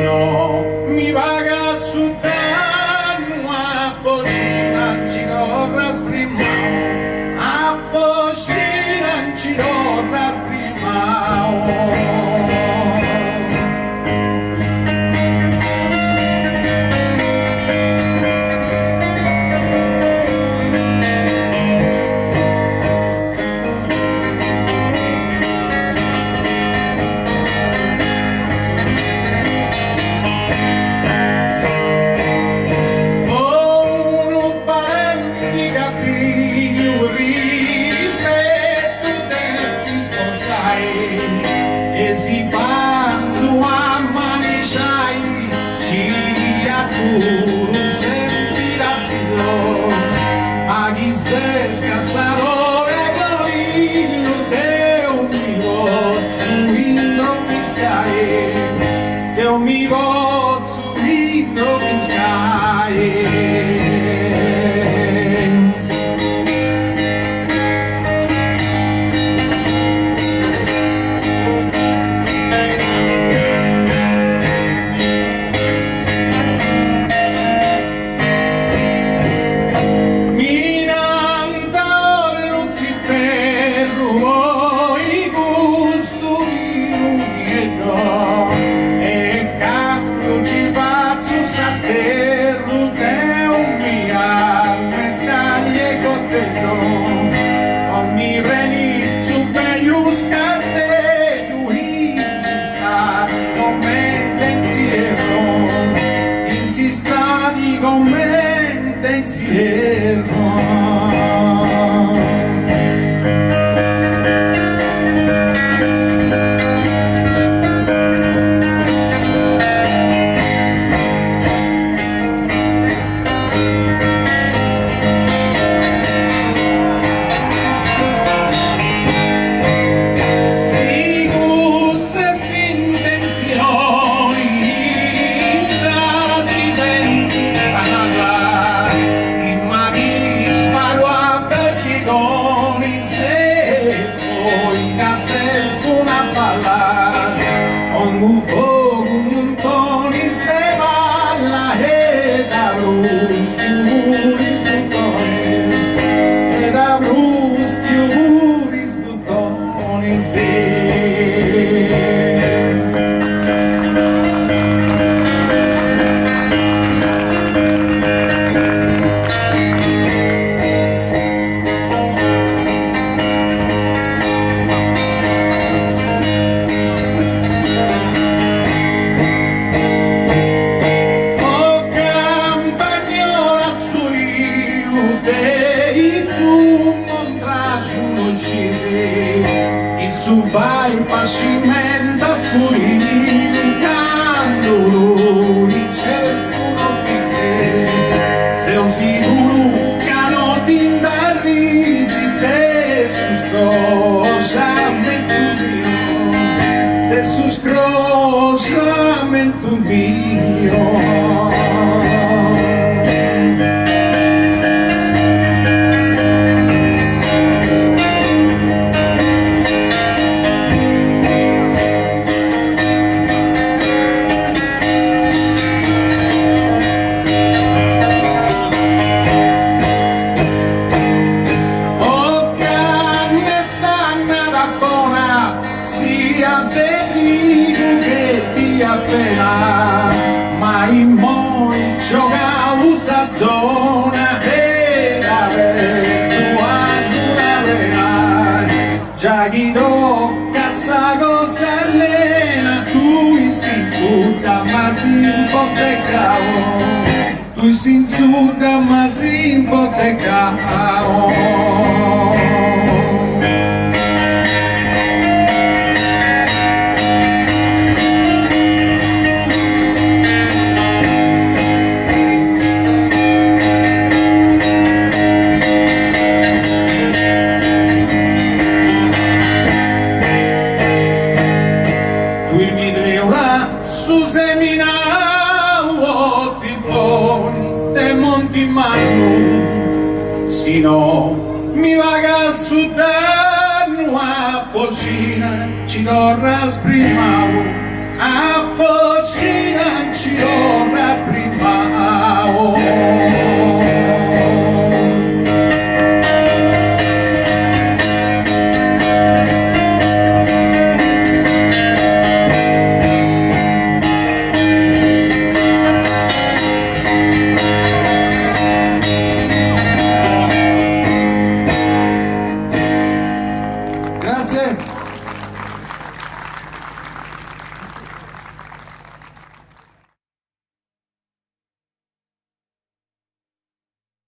no mi vaga su tanto a bocina ci corras primao a bocina ci corras primao. E si quando a maniciai ci a tu sentirà più ma chi se scassadore cavillo Deo mi vozzo indo piscai Deo mi vozzo indo piscai. Insistani con me pensiero. Su vai pascimenta spurin cando ricercano te seu sicuro cano tindarrisi de sus scrosciamento mio. Ma in moi giocausa zona vera tua vera già chi tocca sa cosa allena tu si insulta ma si ipotecao tu si insulta ma si ipotecao. Su seminao si pone de monti manu, si no mi vaga su terno a cucina ci corras primao.